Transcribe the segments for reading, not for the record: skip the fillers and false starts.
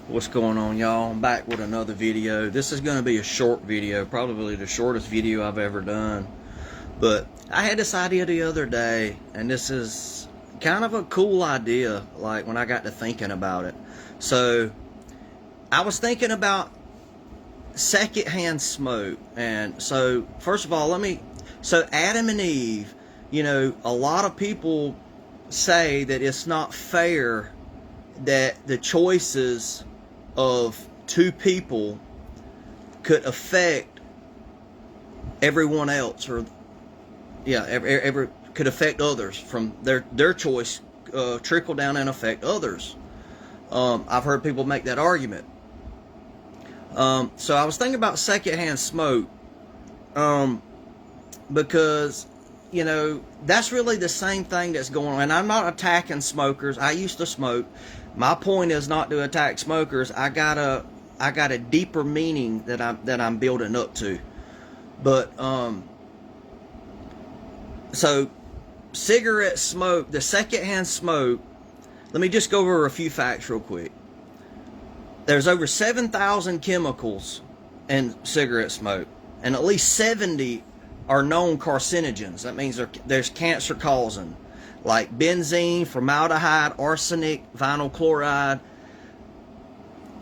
What's going on, y'all? I'm back with another video. This is going to be a short video, probably the shortest video I've ever done. But I had this idea the other day, and this is kind of a cool idea, like when I got to thinking about it. So I was thinking about secondhand smoke. And so first of all, so Adam and Eve, a lot of people say that it's not fair that the choices of two people could affect everyone else, or could affect others from their choice, trickle down and affect others. I've heard people make that argument. So I was thinking about secondhand smoke, because that's really the same thing that's going on. And I'm not attacking smokers. I used to smoke. My point is not to attack smokers. I got a deeper meaning that I'm building up to. But so cigarette smoke, the secondhand smoke. Let me just go over a few facts real quick. There's over 7,000 chemicals in cigarette smoke, and at least 70 are known carcinogens. That means there's cancer causing, like benzene, formaldehyde, arsenic, vinyl chloride.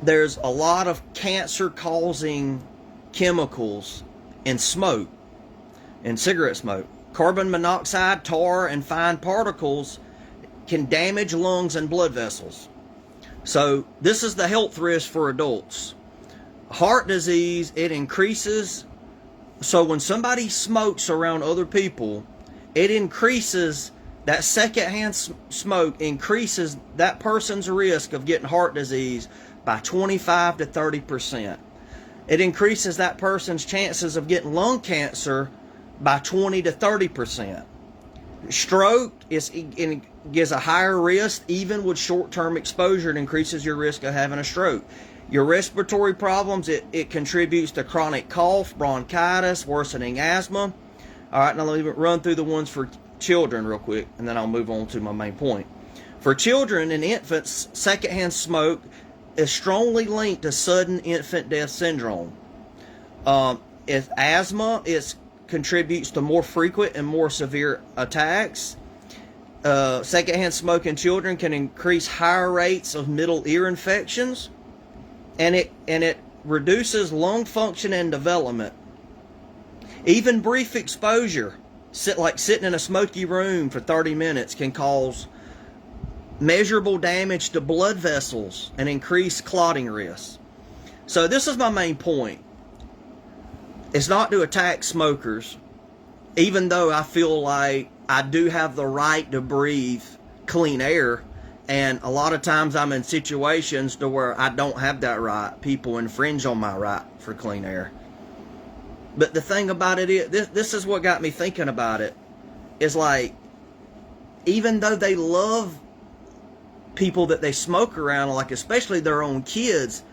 There's a lot of cancer causing chemicals in smoke, in cigarette smoke. Carbon monoxide, tar, and fine particles can damage lungs and blood vessels. So this is the health risk for adults. Heart disease, it increases. So when somebody smokes around other people, it increases, that secondhand smoke increases that person's risk of getting heart disease by 25 to 30%. It increases that person's chances of getting lung cancer by 20 to 30%. Stroke gives a higher risk. Even with short-term exposure, it increases your risk of having a stroke. Your respiratory problems, it contributes to chronic cough, bronchitis, worsening asthma. All right, now let me run through the ones for children real quick, and then I'll move on to my main point. For children and infants, secondhand smoke is strongly linked to sudden infant death syndrome. If asthma, contributes to more frequent and more severe attacks. Secondhand smoke in children can increase higher rates of middle ear infections, and it reduces lung function and development. Even brief exposure, like sitting in a smoky room for 30 minutes, can cause measurable damage to blood vessels and increase clotting risks. So this is my main point. It's not to attack smokers, even though I feel like I do have the right to breathe clean air, and a lot of times I'm in situations to where I don't have that right. People infringe on my right for clean air. But the thing about it is, this is what got me thinking about it, is like, even though they love people that they smoke around, like especially their own kids,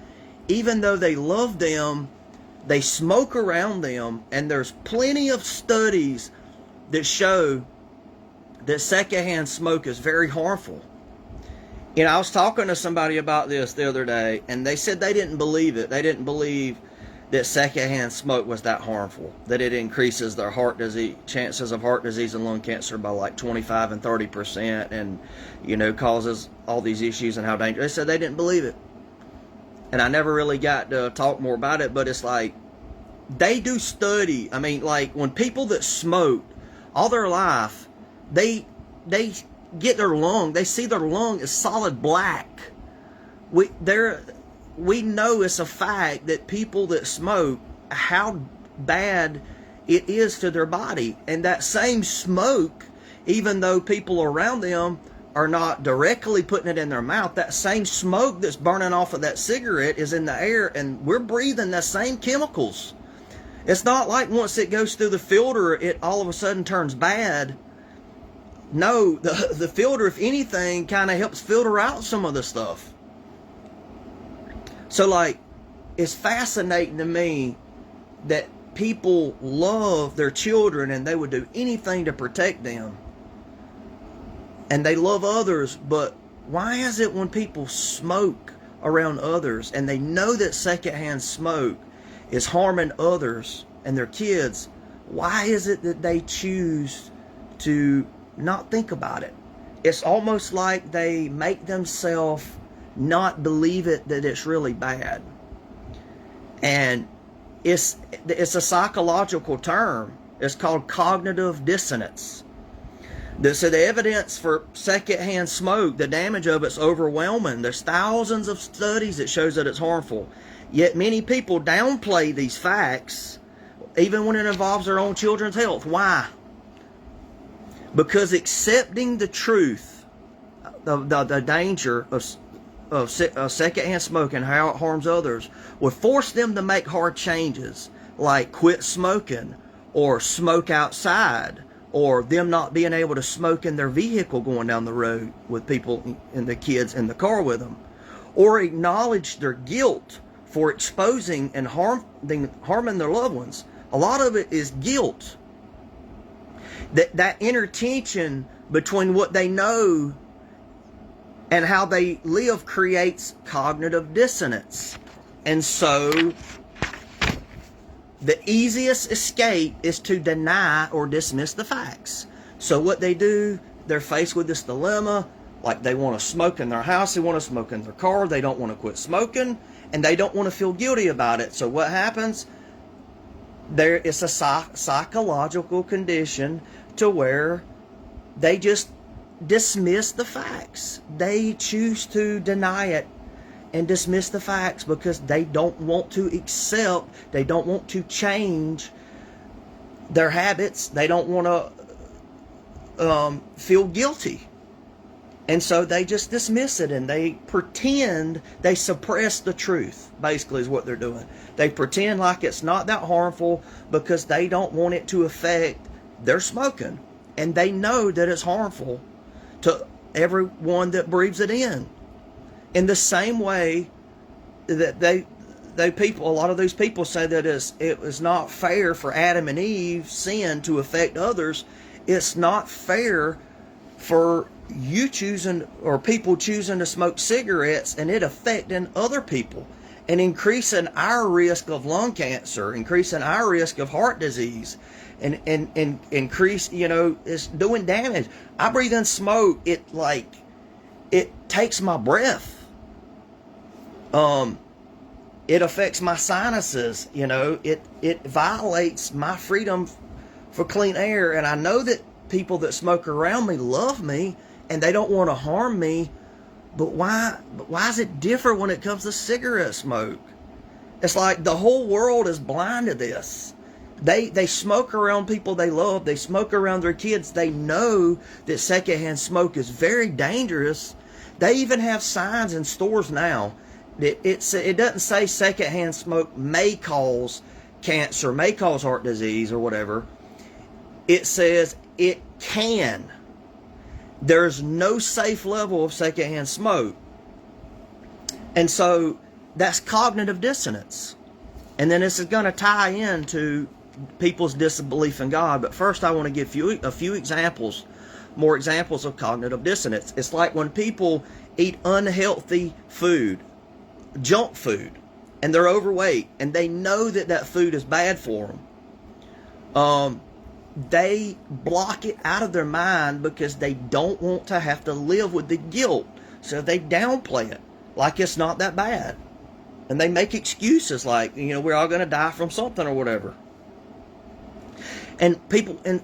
even though they love them, they smoke around them, and there's plenty of studies that show that secondhand smoke is very harmful. I was talking to somebody about this the other day, and they said they didn't believe it. They didn't believe that secondhand smoke was that harmful, that it increases their heart disease, chances of heart disease and lung cancer by like 25 and 30%, and causes all these issues and how dangerous. They said they didn't believe it. And I never really got to talk more about it, but it's like, they do study. I mean, like, when people that smoked all their life, they get their lung, they see their lung is solid black. We know it's a fact that people that smoke, how bad it is to their body. And that same smoke, even though people around them are not directly putting it in their mouth, that same smoke that's burning off of that cigarette is in the air, and we're breathing the same chemicals. It's not like once it goes through the filter, it all of a sudden turns bad. No, the filter, if anything, kind of helps filter out some of the stuff. So, like, it's fascinating to me that people love their children and they would do anything to protect them. And they love others, but why is it when people smoke around others, and they know that secondhand smoke is harming others and their kids, why is it that they choose to not think about it? It's almost like they make themselves not believe it, that it's really bad. And it's a psychological term. It's called cognitive dissonance. So the evidence for secondhand smoke, the damage of it's overwhelming. There's thousands of studies that shows that it's harmful. Yet many people downplay these facts, even when it involves their own children's health. Why? Because accepting the truth, the danger of secondhand smoke and how it harms others, would force them to make hard changes, like quit smoking, or smoke outside, or them not being able to smoke in their vehicle going down the road with people and the kids in the car with them, or acknowledge their guilt for exposing and harming their loved ones. A lot of it is guilt. That inner tension between what they know and how they live creates cognitive dissonance. And so the easiest escape is to deny or dismiss the facts. So what they do, they're faced with this dilemma, like they want to smoke in their house, they want to smoke in their car, they don't want to quit smoking, and they don't want to feel guilty about it. So what happens? It's a psychological condition to where they just dismiss the facts. They choose to deny it and dismiss the facts because they don't want to accept, they don't want to change their habits, they don't want to feel guilty. And so they just dismiss it, and they pretend, they suppress the truth, basically is what they're doing. They pretend like it's not that harmful because they don't want it to affect their smoking. And they know that it's harmful to everyone that breathes it in the same way that a lot of these people say that it was not fair for Adam and Eve's sin to affect others. It's not fair for you choosing, or people choosing to smoke cigarettes and it affecting other people and increasing our risk of lung cancer, increasing our risk of heart disease, and increase, it's doing damage. I breathe in smoke, it takes my breath. It affects my sinuses, it violates my freedom for clean air. And I know that people that smoke around me love me and they don't want to harm me, but why is it different when it comes to cigarette smoke? It's like the whole world is blind to this. They smoke around people they love, they smoke around their kids, they know that secondhand smoke is very dangerous. They even have signs in stores now. It doesn't say secondhand smoke may cause cancer, may cause heart disease or whatever. It says it can. There's no safe level of secondhand smoke. And so that's cognitive dissonance. And then this is going to tie into people's disbelief in God. But first I want to give you a few examples, more examples of cognitive dissonance. It's like when people eat unhealthy food, junk food, and they're overweight, and they know that food is bad for them. They block it out of their mind because they don't want to have to live with the guilt. So they downplay it like it's not that bad. And they make excuses like, we're all going to die from something or whatever. And the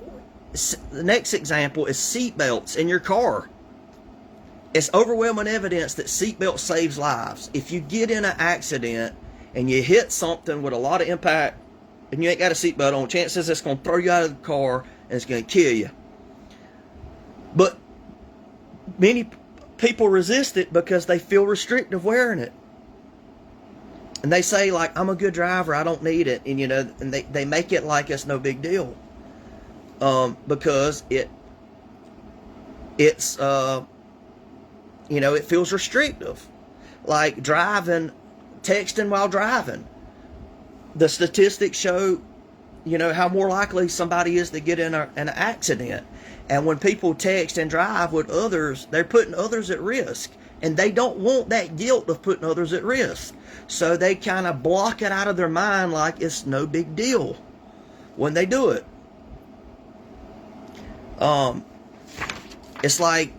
next example is seatbelts in your car. It's overwhelming evidence that seatbelt saves lives. If you get in an accident and you hit something with a lot of impact and you ain't got a seatbelt on, chances it's going to throw you out of the car and it's going to kill you. But many people resist it because they feel restrictive wearing it. And they say, like, I'm a good driver, I don't need it. And, and they make it like it's no big deal. Because it feels restrictive. Like texting while driving. The statistics show, how more likely somebody is to get in an accident. And when people text and drive with others, they're putting others at risk. And they don't want that guilt of putting others at risk. So they kind of block it out of their mind like it's no big deal when they do it. It's like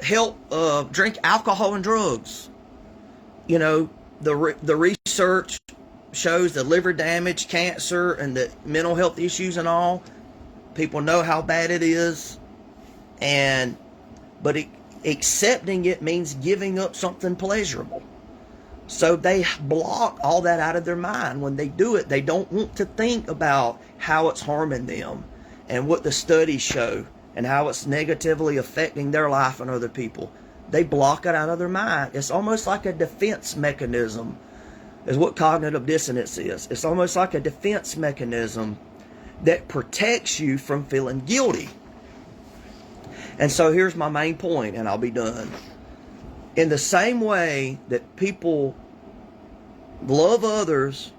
drink alcohol and drugs. You know, the research shows the liver damage, cancer, and the mental health issues and all. People know how bad it is, but accepting it means giving up something pleasurable. So they block all that out of their mind when they do it. They don't want to think about how it's harming them and what the studies show and how it's negatively affecting their life and other people. They block it out of their mind. It's almost like a defense mechanism, is what cognitive dissonance is. It's almost like a defense mechanism that protects you from feeling guilty. And so here's my main point, and I'll be done. In the same way that people love others,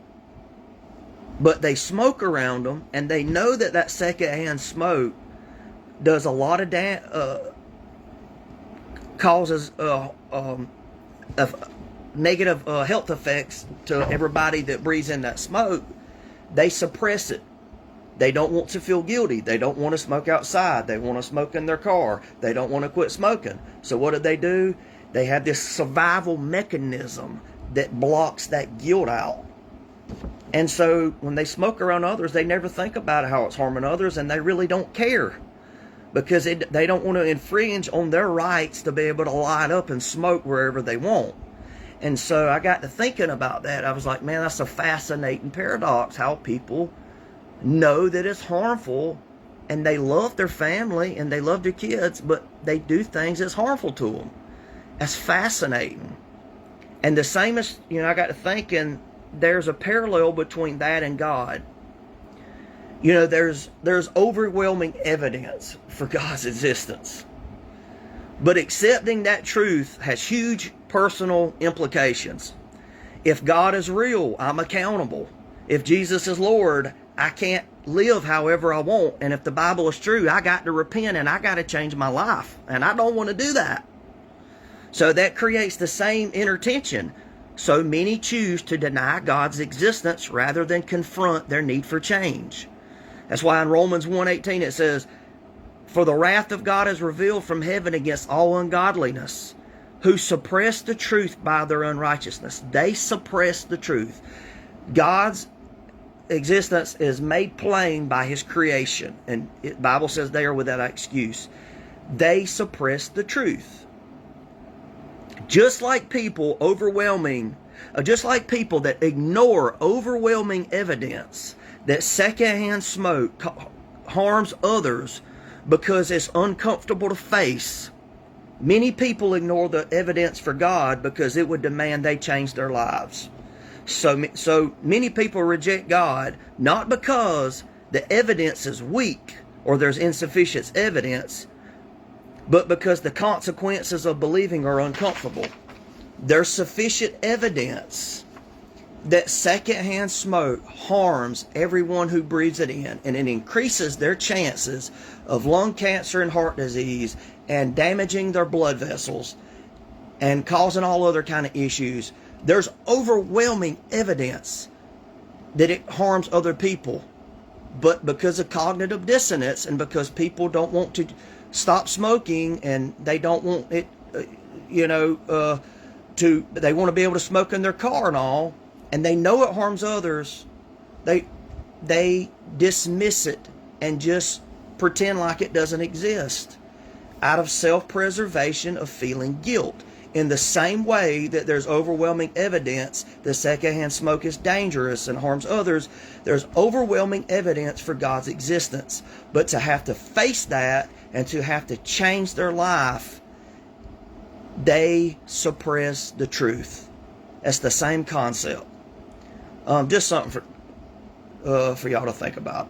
but they smoke around them, and they know that that secondhand smoke does a lot of causes negative health effects to everybody that breathes in that smoke, they suppress it. They don't want to feel guilty. They don't want to smoke outside. They want to smoke in their car. They don't want to quit smoking. So what do? They have this survival mechanism that blocks that guilt out. And so when they smoke around others, they never think about how it's harming others, and they really don't care, because they don't want to infringe on their rights to be able to light up and smoke wherever they want. And so I got to thinking about that. I was like, man, that's a fascinating paradox, how people know that it's harmful, and they love their family and they love their kids, but they do things that's harmful to them. That's fascinating. And the same as, I got to thinking, there's a parallel between that and God. There's overwhelming evidence for God's existence. But accepting that truth has huge personal implications. If God is real, I'm accountable. If Jesus is Lord, I can't live however I want. And if the Bible is true, I got to repent and I got to change my life. And I don't want to do that. So that creates the same inner tension. So many choose to deny God's existence rather than confront their need for change. That's why in Romans 1:18 it says, "For the wrath of God is revealed from heaven against all ungodliness, who suppress the truth by their unrighteousness." They suppress the truth. God's existence is made plain by His creation, and the Bible says they are without excuse. They suppress the truth. Just like people that ignore overwhelming evidence that secondhand smoke harms others because it's uncomfortable to face, many people ignore the evidence for God because it would demand they change their lives. So many people reject God not because the evidence is weak or there's insufficient evidence, but because the consequences of believing are uncomfortable. There's sufficient evidence that secondhand smoke harms everyone who breathes it in, and it increases their chances of lung cancer and heart disease and damaging their blood vessels and causing all other kind of issues. There's overwhelming evidence that it harms other people, but because of cognitive dissonance and because people don't want to stop smoking and they don't want it, they want to be able to smoke in their car and all, and they know it harms others, they dismiss it and just pretend like it doesn't exist out of self-preservation of feeling guilt. In the same way that there's overwhelming evidence that secondhand smoke is dangerous and harms others, there's overwhelming evidence for God's existence. But to have to face that and to have to change their life, they suppress the truth. That's the same concept. Just something for y'all to think about.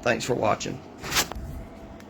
Thanks for watching.